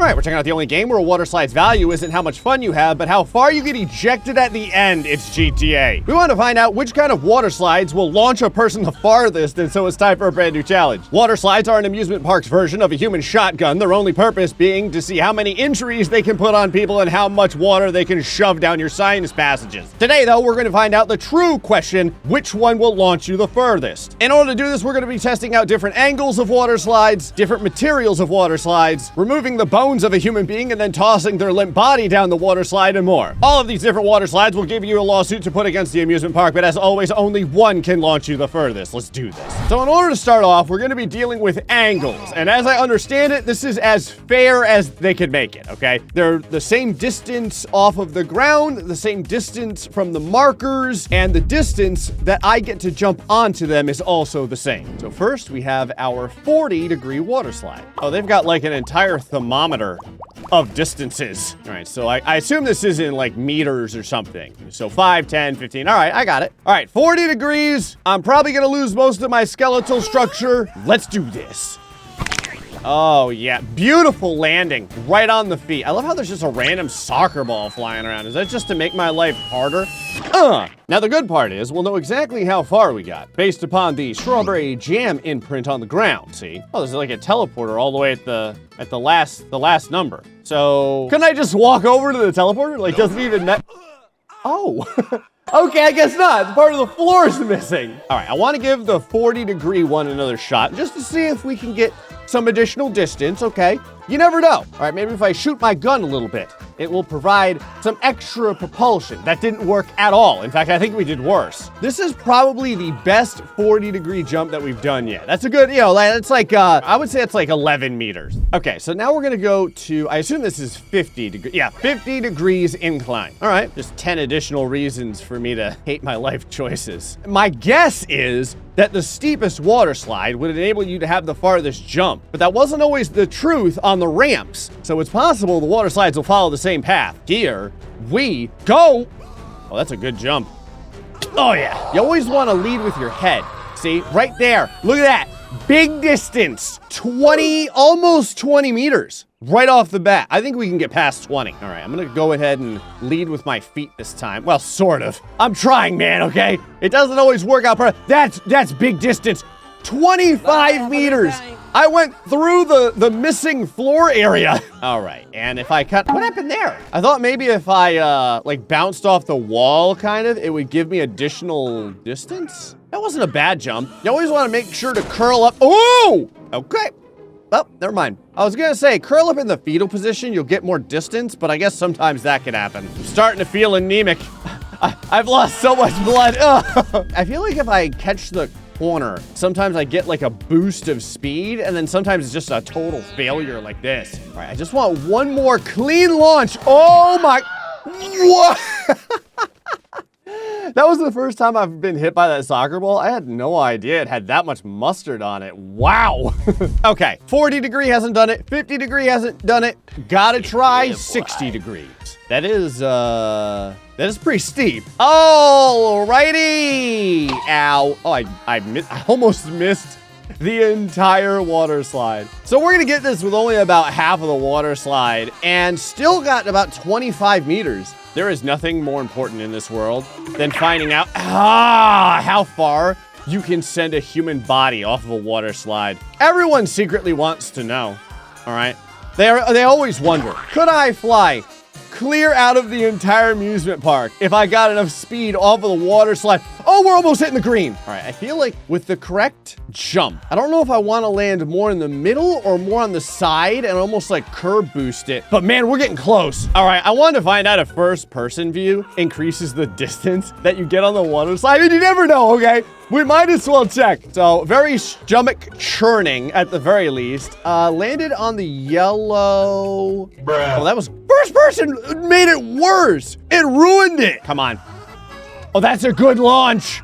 right, we're checking out the only game where a water slide's value isn't how much fun you have, but how far you get ejected at the end. It's GTA. We want to find out which kind of water slides will launch a person the farthest, and so it's time for a brand new challenge. Water slides are an amusement park's version of a human shotgun, their only purpose being to see how many injuries they can put on people and how much water they can shove down your sinus passages. Today, though, we're going to find out the true question, which one will launch you the furthest. In order to do this, we're going to be testing out different angles of water slides, different materials of water slides, removing the bones of a human being and then tossing their limp body down the water slide and more. All of these different water slides will give you a lawsuit to put against the amusement park, but as always, only one can launch you the furthest. Let's do this. So in order to start off, we're going to be dealing with angles. And as I understand it, this is as fair as they could make it, okay? They're the same distance off of the ground, the same distance from the markers, and the distance that I get to jump onto them is also the same. So first, we have our 40-degree water slide. Oh, they've got like an entire thermometer of distances. All right, so I assume this is in like meters or something. So 5, 10, 15. All right, I got it. All right, 40 degrees. I'm probably gonna lose most of my skeletal structure. Let's do this. Oh, yeah. Beautiful landing right on the feet. I love how there's just a random soccer ball flying around. Is that just to make my life harder? Now, the good part is we'll know exactly how far we got based upon the strawberry jam imprint on the ground, see? Oh, there's like a teleporter all the way at the last number. So, couldn't I just walk over to the teleporter? Like, doesn't even... Oh. Okay, I guess not. Part of the floor is missing. All right, I want to give the 40-degree one another shot just to see if we can get some additional distance, okay? You never know. All right, maybe if I shoot my gun a little bit, it will provide some extra propulsion. That didn't work at all. In fact, I think we did worse. This is probably the best 40-degree jump that we've done yet. That's a good, it's like, I would say it's like 11 meters. Okay, so now we're gonna go to, I assume this is 50 degrees. Yeah, 50 degrees incline. All right, just 10 additional reasons for me to hate my life choices. My guess is that the steepest water slide would enable you to have the farthest jump, but that wasn't always the truth on the ramps. So it's possible the water slides will follow the same path. Here we go. Oh, that's a good jump. Oh yeah, you always want to lead with your head. See, right there, look at that. Big distance, almost 20 meters. Right off the bat. I think we can get past 20. All right, I'm gonna go ahead and lead with my feet this time. Well, sort of. I'm trying, man, okay? It doesn't always work out perfect. That's big distance. 25 meters. I went through the missing floor area. All right, and if I cut, what happened there? I thought maybe if I like bounced off the wall, kind of, it would give me additional distance. That wasn't a bad jump. You always want to make sure to curl up. Oh, okay. Oh, never mind. I was gonna say, curl up in the fetal position, you'll get more distance, but I guess sometimes that can happen. I'm starting to feel anemic. I've lost so much blood. Ugh. I feel like if I catch the corner, sometimes I get like a boost of speed, and then sometimes it's just a total failure like this. All right, I just want one more clean launch. Oh my, what? That was the first time I've been hit by that soccer ball. I had no idea it had that much mustard on it. Wow. Okay, 40 degree hasn't done it. 50 degree hasn't done it. Gotta try 60 degrees. That is pretty steep. Alrighty. Ow. Oh, I almost missed the entire water slide. So we're gonna get this with only about half of the water slide and still got about 25 meters. There is nothing more important in this world than finding out how far you can send a human body off of a water slide. Everyone secretly wants to know, all right? They always wonder, could I fly clear out of the entire amusement park if I got enough speed off of the water slide? Oh, we're almost hitting the green. All right, I feel like with the correct jump, I don't know if I want to land more in the middle or more on the side and almost like curb boost it, but man, we're getting close. All right, I wanted to find out if first person view increases the distance that you get on the water slide. I mean, you never know, okay? We might as well check. So very stomach churning at the very least. Landed on the yellow. Bruh. Oh, that was first person made it worse. It ruined it. Come on. Oh, that's a good launch.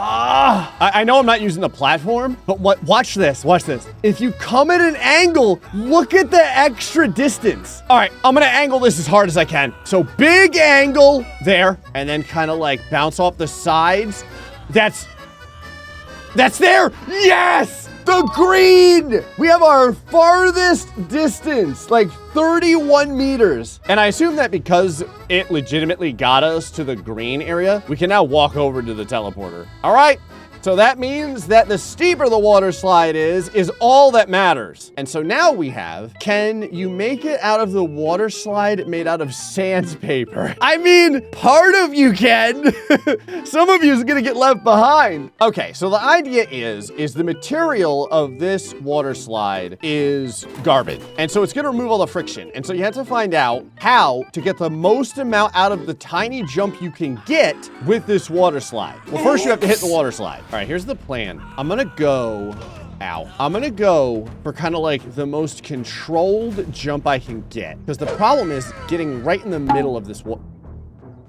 I know I'm not using the platform, but watch this, watch this. If you come at an angle, look at the extra distance. All right, I'm gonna angle this as hard as I can. So big angle there, and then kind of like bounce off the sides. That's there, yes! The green! We have our farthest distance, like 31 meters. And I assume that because it legitimately got us to the green area, we can now walk over to the teleporter. All right. So that means that the steeper the water slide is all that matters. And so now we have, can you make it out of the water slide made out of sandpaper? I mean, part of you can. Some of you is gonna get left behind. Okay, so the idea is the material of this water slide is garbage. And so it's gonna remove all the friction. And so you have to find out how to get the most amount out of the tiny jump you can get with this water slide. Well, first you have to hit the water slide. All right, here's the plan. I'm gonna go for kind of like the most controlled jump I can get. Because the problem is getting right in the middle of this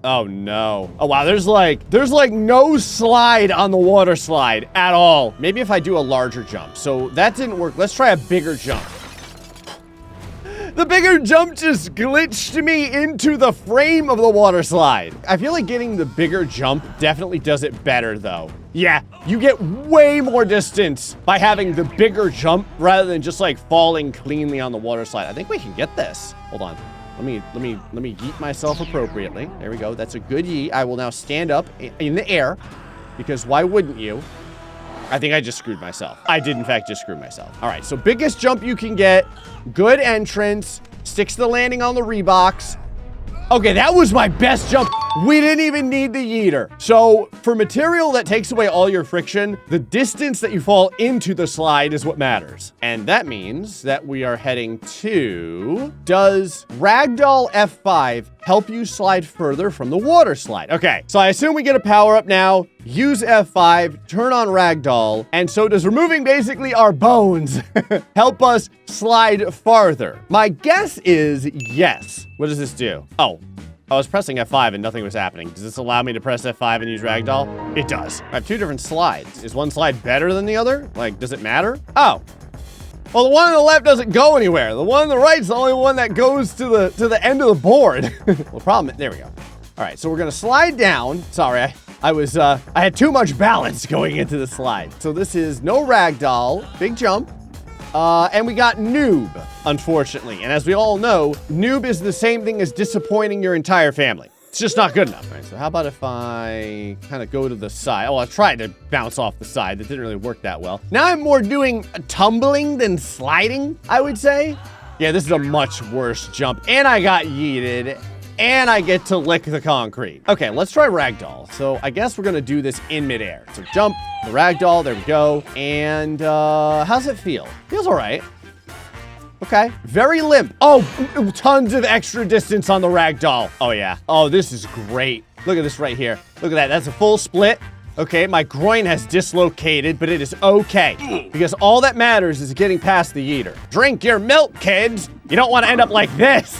oh no. Oh wow, there's like no slide on the water slide at all. Maybe if I do a larger jump. So that didn't work. Let's try a bigger jump. The bigger jump just glitched me into the frame of the water slide. I feel like getting the bigger jump definitely does it better though. Yeah, you get way more distance by having the bigger jump rather than just like falling cleanly on the water slide. I think we can get this. Hold on. Let me yeet myself appropriately. There we go. That's a good yeet. I will now stand up in the air because why wouldn't you? I think I just screwed myself. I did, in fact, just screw myself. All right, so biggest jump you can get, good entrance, sticks the landing on the Reeboks. Okay, that was my best jump. We didn't even need the yeeter. So for material that takes away all your friction, the distance that you fall into the slide is what matters. And that means that we are heading to, does Ragdoll F5 help you slide further from the water slide? Okay, so I assume we get a power up now, use F5, turn on Ragdoll, and so does removing basically our bones help us slide farther? My guess is yes. What does this do? Oh, I was pressing F5 and nothing was happening. Does this allow me to press F5 and use Ragdoll? It does. I have two different slides. Is one slide better than the other? Like, does it matter? Oh. Well, the one on the left doesn't go anywhere. The one on the right is the only one that goes to the end of the board. Well, problem, there we go. All right, so we're gonna slide down. Sorry, I had too much balance going into the slide. So this is no Ragdoll, big jump. And we got noob, unfortunately. And as we all know, noob is the same thing as disappointing your entire family. It's just not good enough. All right, so how about if I kind of go to the side? Oh, I tried to bounce off the side. That didn't really work that well. Now I'm more doing tumbling than sliding, I would say. Yeah, this is a much worse jump. And I got yeeted. And I get to lick the concrete. Okay, let's try Ragdoll. So I guess we're gonna do this in midair. So jump, the Ragdoll, there we go. And how's it feel? Feels all right. Okay, very limp. Oh, tons of extra distance on the Ragdoll. Oh yeah, oh, this is great. Look at this right here. Look at that, that's a full split. Okay, my groin has dislocated, but it is okay. Because all that matters is getting past the yeeter. Drink your milk, kids. You don't wanna end up like this.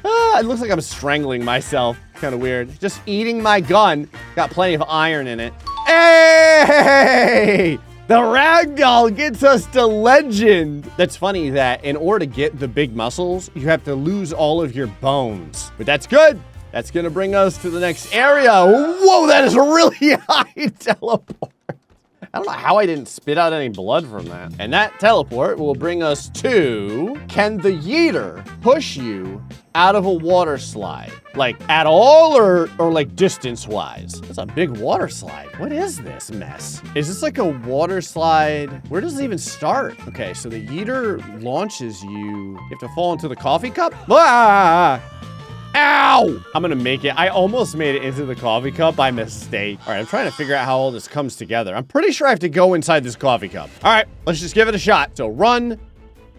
It looks like I'm strangling myself. Kind of weird. Just eating my gun. Got plenty of iron in it. Hey! The Ragdoll gets us to legend. That's funny that in order to get the big muscles, you have to lose all of your bones. But that's good. That's gonna bring us to the next area. Whoa, that is a really high teleport. I don't know how I didn't spit out any blood from that. And that teleport will bring us to, can the yeeter push you out of a water slide? Like at all or like distance-wise? That's a big water slide. What is this mess? Is this like a water slide? Where does it even start? Okay, so the yeeter launches you. You have to fall into the coffee cup? Ah! Ow! I'm gonna make it. I almost made it into the coffee cup by mistake. All right, I'm trying to figure out how all this comes together. I'm pretty sure I have to go inside this coffee cup. All right, let's just give it a shot. So run,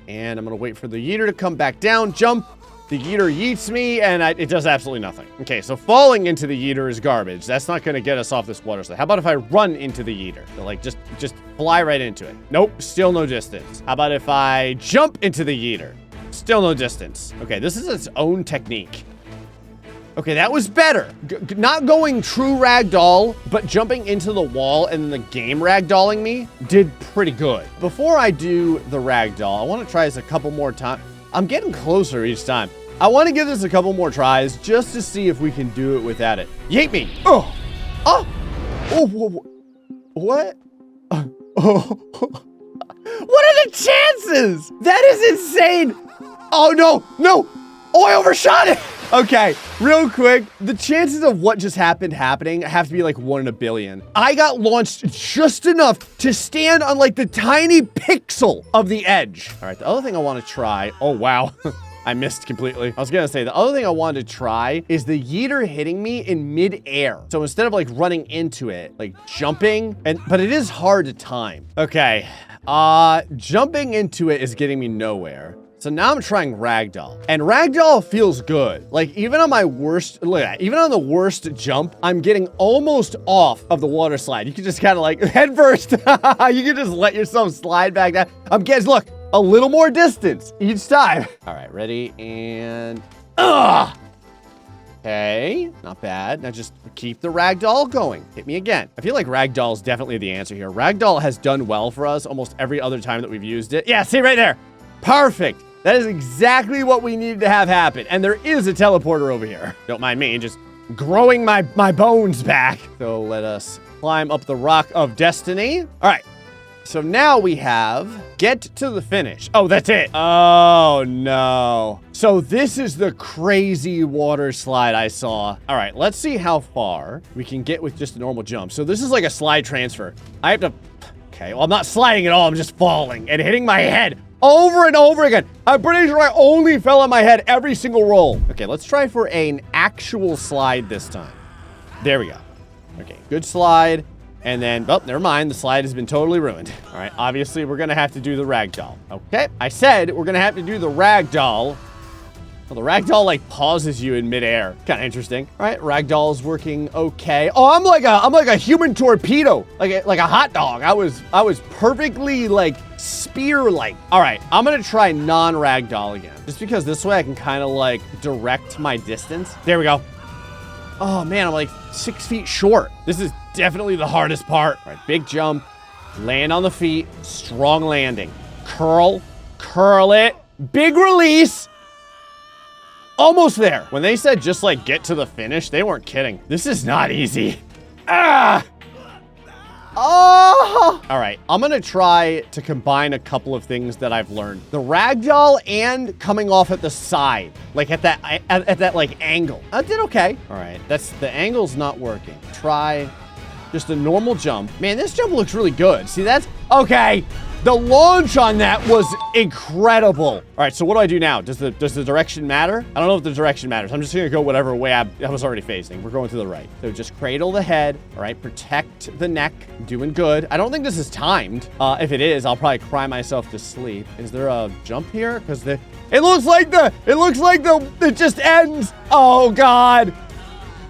and I'm gonna wait for the yeeter to come back down, jump. The yeeter yeets me, and it does absolutely nothing. Okay, so falling into the yeeter is garbage. That's not gonna get us off this water slide. How about if I run into the yeeter? So like, just fly right into it. Nope, still no distance. How about if I jump into the yeeter? Still no distance. Okay, this is its own technique. Okay, that was better. Not going true Ragdoll, but jumping into the wall and the game Ragdolling me did pretty good. Before I do the Ragdoll, I want to try this a couple more times. I'm getting closer each time. I want to give this a couple more tries just to see if we can do it without it. Yeet me. Oh. Oh. Oh. What? Oh. What are the chances? That is insane. Oh, no, no. Oh, I overshot it. Okay, real quick, the chances of what just happening have to be like 1 in a billion. I got launched just enough to stand on like the tiny pixel of the edge. All right, the other thing I want to try, oh wow, I missed completely. I was gonna say, the other thing I wanted to try is the Yeeter hitting me in mid-air. So instead of like running into it, like jumping, but it is hard to time. Okay, jumping into it is getting me nowhere. So now I'm trying Ragdoll, and Ragdoll feels good. Like even on my worst, look at that, even on the worst jump, I'm getting almost off of the water slide. You can just kind of like head first. You can just let yourself slide back down. I'm getting, look, a little more distance each time. All right, ready, and, okay, not bad. Now just keep the Ragdoll going. Hit me again. I feel like Ragdoll is definitely the answer here. Ragdoll has done well for us almost every other time that we've used it. Yeah, see right there. Perfect. That is exactly what we needed to have happen. And there is a teleporter over here. Don't mind me, just growing my bones back. So let us climb up the rock of destiny. All right. So now we have get to the finish. Oh, that's it. Oh, no. So this is the crazy water slide I saw. All right, let's see how far we can get with just a normal jump. So this is like a slide transfer. I have to, okay, well, I'm not sliding at all. I'm just falling and hitting my head over and over again. I'm pretty sure I only fell on my head every single roll. Okay, let's try for an actual slide this time. There we go. Okay, good slide. And then, oh, never mind. The slide has been totally ruined. All right, obviously, we're going to have to do the Ragdoll. Okay, I said we're going to have to do the Ragdoll. Well, the Ragdoll, like, pauses you in midair. Kind of interesting. All right, Ragdoll's working okay. Oh, I'm like a human torpedo, like a hot dog. I was perfectly, like, spear-like. All right, I'm going to try non-Ragdoll again, just because this way I can kind of, like, direct my distance. There we go. Oh, man, I'm like 6 feet short. This is definitely the hardest part. All right, big jump, land on the feet, strong landing. Curl it, big release. Almost there. When they said just like get to the finish, they weren't kidding. This is not easy. Ah! Oh! All right, I'm gonna try to combine a couple of things that I've learned. The Ragdoll and coming off at the side, like at that like angle. I did okay. All right, the angle's not working. Try just a normal jump. Man, this jump looks really good. See, that's, okay. The launch on that was incredible. All right, so what do I do now? Does the direction matter? I don't know if the direction matters. I'm just gonna go whatever way I was already facing. We're going to the right. So just cradle the head, all right? Protect the neck, doing good. I don't think this is timed. If it is, I'll probably cry myself to sleep. Is there a jump here? Because it looks like it just ends. Oh God.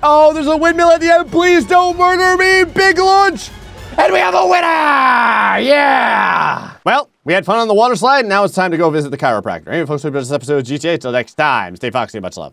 Oh, there's a windmill at the end. Please don't murder me. Big launch. And we have a winner! Yeah! Well, we had fun on the water slide, and now it's time to go visit the chiropractor. Anyway, folks, hope you enjoyed this episode of GTA. Till next time, stay foxy and much love.